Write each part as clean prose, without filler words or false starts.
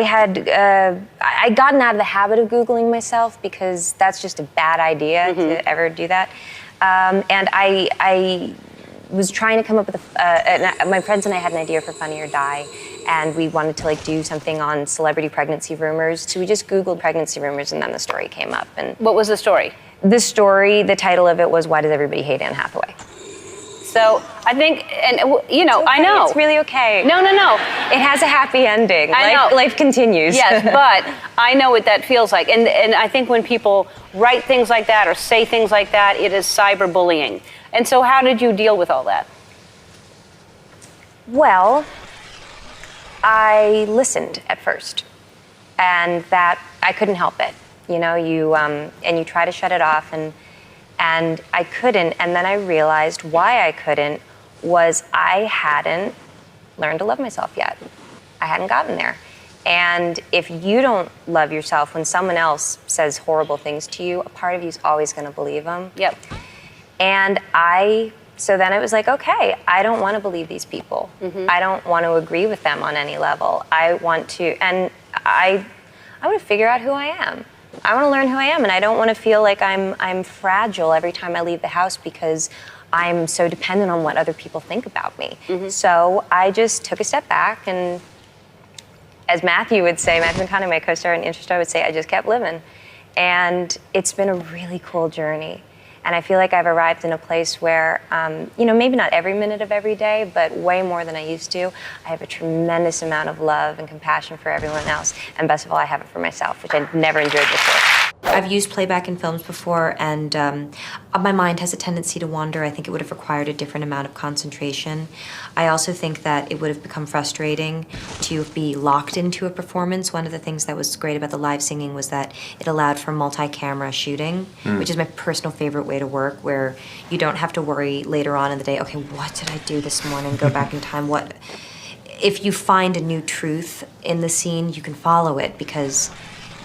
I'd gotten out of the habit of Googling myself because that's just a bad idea to ever do that. And I was trying to come up with my friends and I had an idea for Funny or Die, and we wanted to like do something on celebrity pregnancy rumors. So we just Googled pregnancy rumors, and then the story came up. And what was the story? The story, the title of it was "Why Does Everybody Hate Anne Hathaway?" So I think, and you know, okay, I know. It's really okay. No. It has a happy ending. I know. Life continues. Yes, but I know what that feels like. And I think when people write things like that or say things like that, it is cyberbullying. And so how did you deal with all that? Well, I listened at first, and that I couldn't help it. You know, and you try to shut it off, and I couldn't, and then I realized why I couldn't was I hadn't learned to love myself yet. I hadn't gotten there. And if you don't love yourself, when someone else says horrible things to you, a part of you is always going to believe them. Yep. And so then it was like, okay, I don't want to believe these people. I don't want to agree with them on any level. I want to figure out who I am. I want to learn who I am, and I don't want to feel like I'm fragile every time I leave the house because I'm so dependent on what other people think about me. So I just took a step back, and as Matthew McConaughey, my co-star and Interstar, would say, I just kept living. And it's been a really cool journey. And I feel like I've arrived in a place where, maybe not every minute of every day, but way more than I used to. I have a tremendous amount of love and compassion for everyone else. And best of all, I have it for myself, which I never enjoyed before. I've used playback in films before, and my mind has a tendency to wander. I think it would have required a different amount of concentration. I also think that it would have become frustrating to be locked into a performance. One of the things that was great about the live singing was that it allowed for multi-camera shooting, which is my personal favorite way to work, where you don't have to worry later on in the day, okay, what did I do this morning? Go back in time. If you find a new truth in the scene, you can follow it because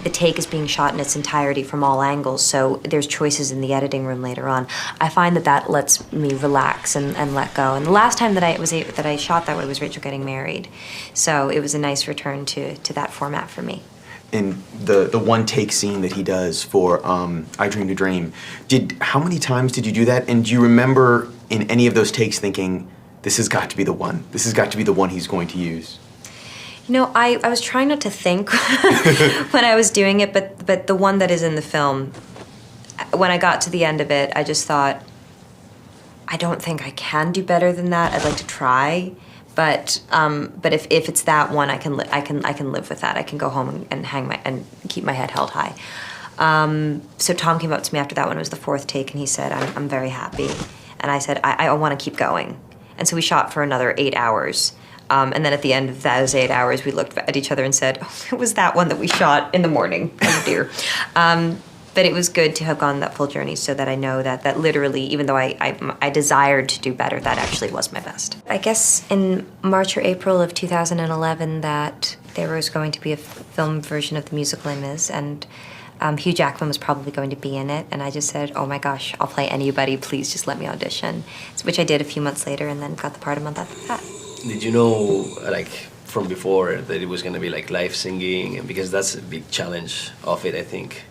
the take is being shot in its entirety from all angles, so there's choices in the editing room later on. I find that lets me relax and let go. And the last time that I shot that way was Rachel getting married, so it was a nice return to that format for me. In the one take scene that he does for I Dreamed a Dream, how many times did you do that? And do you remember in any of those takes thinking, this has got to be the one. This has got to be the one he's going to use? You know, I was trying not to think when I was doing it, but the one that is in the film, when I got to the end of it, I just thought, I don't think I can do better than that. I'd like to try, but if it's that one, I can live with that. I can go home and keep my head held high. So Tom came up to me after that one. It was the fourth take, and he said, I'm very happy. And I said, I want to keep going. And so we shot for another 8 hours. And then at the end of those 8 hours, we looked at each other and said, oh, it was that one that we shot in the morning. Oh, dear. But it was good to have gone that full journey so that I know that literally, even though I desired to do better, that actually was my best. I guess in March or April of 2011 that there was going to be a film version of the musical Les Mis, and Hugh Jackman was probably going to be in it, and I just said, oh my gosh, I'll play anybody, please just let me audition, which I did a few months later and then got the part a month after that. Did you know, like, from before that it was going to be, like, live singing? And because that's a big challenge of it, I think.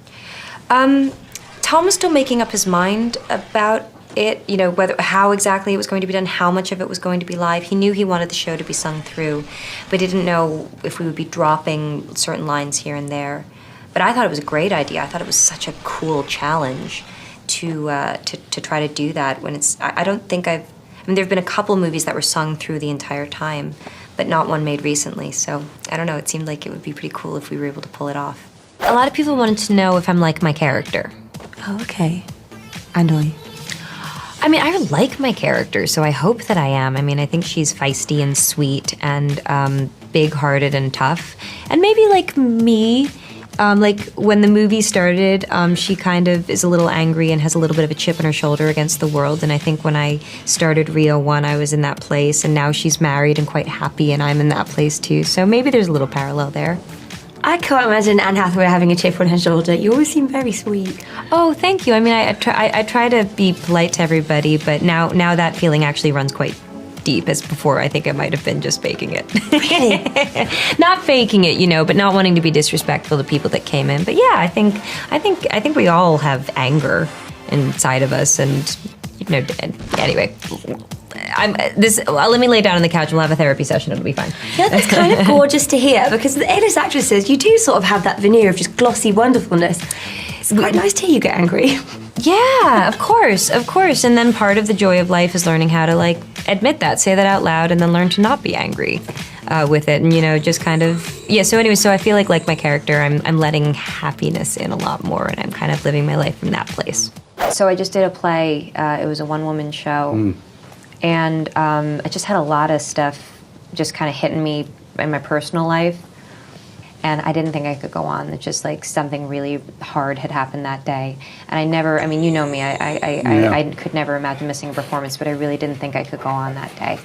Tom was still making up his mind about it, how exactly it was going to be done, how much of it was going to be live. He knew he wanted the show to be sung through, but he didn't know if we would be dropping certain lines here and there. But I thought it was a great idea. I thought it was such a cool challenge to try to do that when I don't think there have been a couple movies that were sung through the entire time, but not one made recently. So I don't know, it seemed like it would be pretty cool if we were able to pull it off. A lot of people wanted to know if I'm like my character. Oh, okay. Annoy. I mean, I like my character, so I hope that I am. I mean, I think she's feisty and sweet and big-hearted and tough. And maybe like me. Like when the movie started, she kind of is a little angry and has a little bit of a chip on her shoulder against the world. And I think when I started Rio 1, I was in that place, and now she's married and quite happy, and I'm in that place too. So maybe there's a little parallel there. I can't imagine Anne Hathaway having a chip on her shoulder. You always seem very sweet. Oh, thank you. I mean, I try to be polite to everybody, but now that feeling actually runs quite deep as before. I think I might have been just faking it. Really? Not faking it, but not wanting to be disrespectful to people that came in. But yeah, I think we all have anger inside of us, and anyway. Let me lay down on the couch and we'll have a therapy session. It'll be fine. Yeah, that's kind of gorgeous to hear, because the A-list actresses, you do sort of have that veneer of just glossy wonderfulness. It's quite nice to hear you get angry. Yeah, of course. And then part of the joy of life is learning how to admit that, say that out loud, and then learn to not be angry with it. And just kind of So anyway, so I feel like my character, I'm letting happiness in a lot more, and I'm kind of living my life from that place. So I just did a play. It was a one-woman show. And I just had a lot of stuff just kind of hitting me in my personal life. And I didn't think I could go on. It's just something really hard had happened that day. And I never, you know me, I could never imagine missing a performance, but I really didn't think I could go on that day.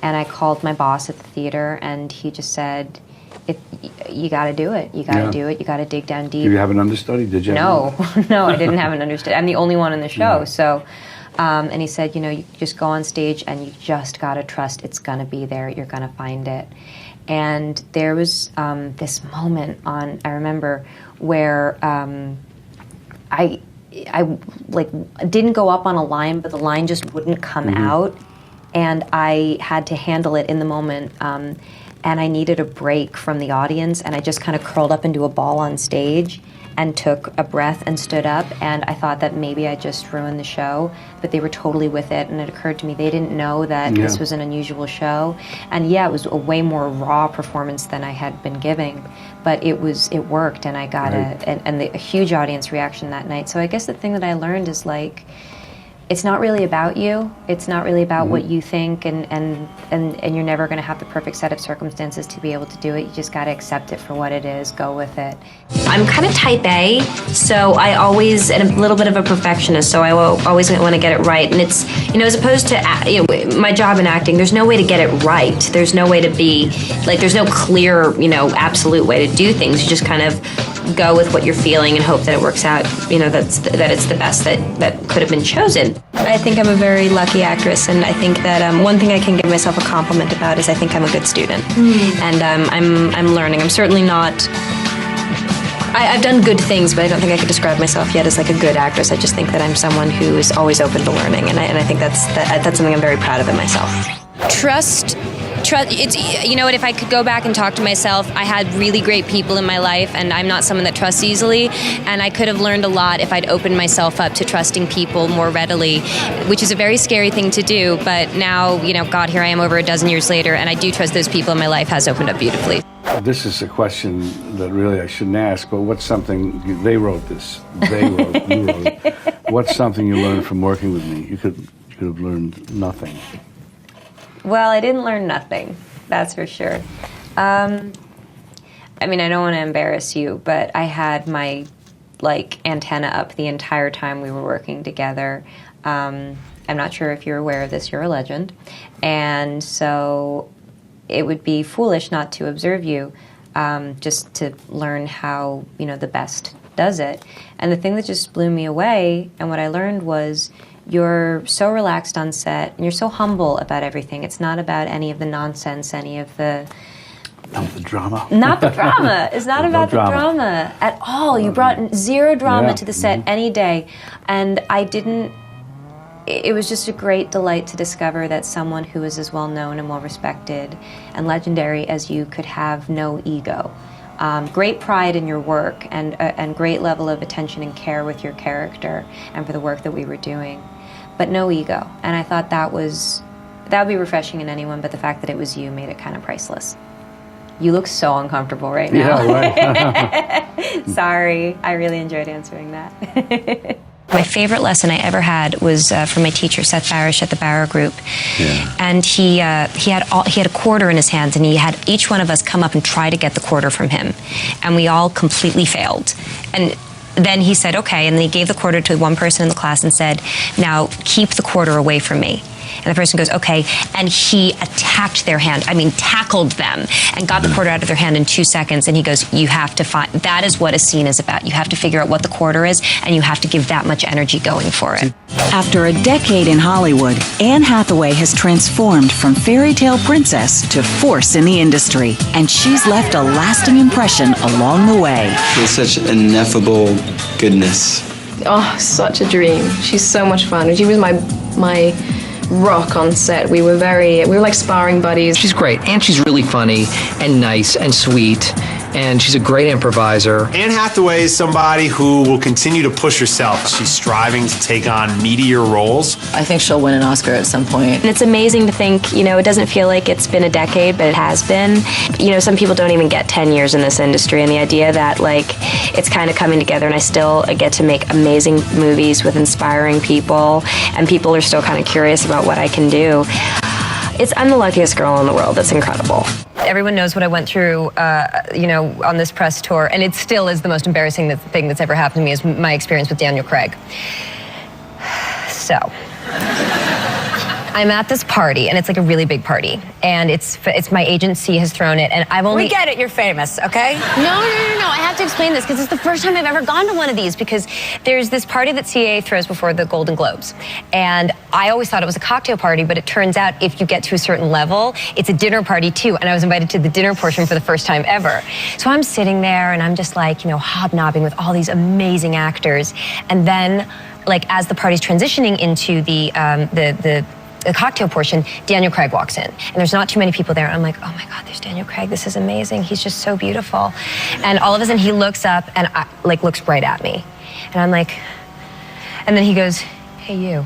And I called my boss at the theater, and he just said, you got to do it. You got to do it. You got to dig down deep. Did you have an understudy? Did you? No, I didn't have an understudy. I'm the only one in the show, so... and he said, you just go on stage and you just got to trust it's going to be there. You're going to find it. And there was this moment I remember, where I didn't go up on a line, but the line just wouldn't come out. And I had to handle it in the moment. And I needed a break from the audience. And I just kind of curled up into a ball on stage and took a breath and stood up, and I thought that maybe I just ruined the show, but they were totally with it, and it occurred to me they didn't know that this was an unusual show, and it was a way more raw performance than I had been giving, but it worked, and I got a huge audience reaction that night. So I guess the thing that I learned is it's not really about you. It's not really about what you think, and you're never going to have the perfect set of circumstances to be able to do it. You just got to accept it for what it is, go with it. I'm kind of type A, so I always, and a little bit of a perfectionist, so I always want to get it right. And it's, as opposed to my job in acting, there's no way to get it right. There's no way to be, there's no clear, absolute way to do things. You just kind of go with what you're feeling and hope that it works out, that it's the best that could have been chosen. I think I'm a very lucky actress, and I think that one thing I can give myself a compliment about is I think I'm a good student. And I'm learning. I'm certainly not... I've done good things, but I don't think I could describe myself yet as a good actress. I just think that I'm someone who is always open to learning, and I think that's something I'm very proud of in myself. Trust, it's, if I could go back and talk to myself, I had really great people in my life, and I'm not someone that trusts easily, and I could have learned a lot if I'd opened myself up to trusting people more readily, which is a very scary thing to do, but now, God, here I am over a dozen years later, and I do trust those people, and my life has opened up beautifully. This is a question that really I shouldn't ask, but what's something, they wrote this, you wrote, what's something you learned from working with me? You could have learned nothing. Well, I didn't learn nothing, that's for sure. I don't want to embarrass you, but I had my, antenna up the entire time we were working together. I'm not sure if you're aware of this, you're a legend. And so it would be foolish not to observe you, just to learn how, the best does it. And the thing that just blew me away, and what I learned was, you're so relaxed on set, and you're so humble about everything. It's not about any of the nonsense, any of the... Not the drama. Not the drama. It's not about the drama at all. You brought zero drama to the set any day. And it was just a great delight to discover that someone who is as well known and well respected and legendary as you could have no ego. Great pride in your work, and great level of attention and care with your character and for the work that we were doing, but no ego. And I thought that would be refreshing in anyone, but the fact that it was you made it kind of priceless. You look so uncomfortable right now. Yeah, right. Sorry, I really enjoyed answering that. My favorite lesson I ever had was from my teacher, Seth Barish, at the Barrow Group. Yeah. And he had a quarter in his hands, and he had each one of us come up and try to get the quarter from him. And we all completely failed. And then he said, okay, and then he gave the quarter to one person in the class and said, now keep the quarter away from me. And the person goes, okay. And he attacked their hand. I mean, tackled them and got the quarter out of their hand in 2 seconds. And he goes, you have to find, that is what a scene is about. You have to figure out what the quarter is, and you have to give that much energy going for it. After a decade in Hollywood, Anne Hathaway has transformed from fairy tale princess to force in the industry. And she's left a lasting impression along the way. With such ineffable goodness. Oh, such a dream. She's so much fun. She was my rock on set. We were like sparring buddies. She's great, and she's really funny and nice and sweet, and she's a great improviser. Anne Hathaway is somebody who will continue to push herself. She's striving to take on meatier roles. I think she'll win an Oscar at some point. And it's amazing to think, you know, it doesn't feel like it's been a decade, but it has been. You know, some people don't even get 10 years in this industry, and the idea that, like, it's kind of coming together, and I still get to make amazing movies with inspiring people, and people are still kind of curious about what I can do. I'm the luckiest girl in the world. It's incredible. Everyone knows what I went through, you know, on this press tour, and it still is the most embarrassing thing that's ever happened to me is my experience with Daniel Craig. So, I'm at this party, and it's like a really big party, and it's my agency has thrown it, and I've only... We get it, you're famous, okay? No. I have to explain this because it's the first time I've ever gone to one of these because there's this party that CAA throws before the Golden Globes. And I always thought it was a cocktail party, but it turns out if you get to a certain level, it's a dinner party too. And I was invited to the dinner portion for the first time ever. So I'm sitting there and I'm just like, you know, hobnobbing with all these amazing actors. And then, like, as the party's transitioning into the cocktail portion, Daniel Craig walks in. And there's not too many people there. I'm like, oh my God, there's Daniel Craig. This is amazing. He's just so beautiful. And all of a sudden he looks up and looks right at me. And I'm like, and then he goes, hey, you.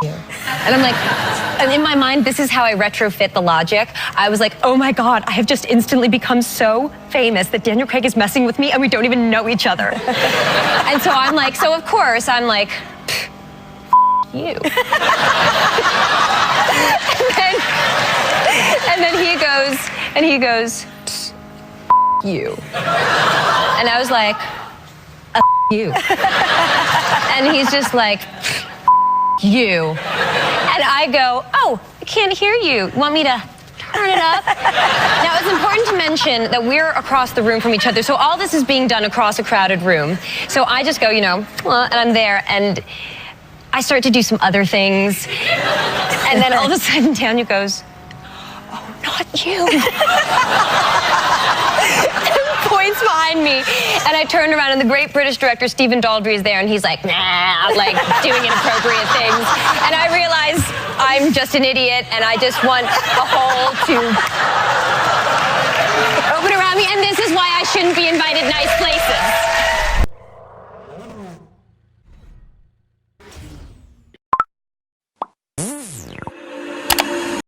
You. And I'm like, and in my mind, this is how I retrofit the logic. I was like, oh my God, I have just instantly become so famous that Daniel Craig is messing with me and we don't even know each other. And so I'm like, so of course, I'm like, you. and then he goes, you. And I was like, you. And he's just like, you. And I go, oh, I can't hear you. Want me to turn it up? Now, it's important to mention that we're across the room from each other, so all this is being done across a crowded room. So I just go, you know, and I'm there, and I start to do some other things, and then all of a sudden Daniel goes, oh, not you. And points behind me, and I turn around, and the great British director Stephen Daldry is there, and he's like, nah, like doing inappropriate things, and I realize I'm just an idiot, and I just want a hole to open around me, and this is why I shouldn't be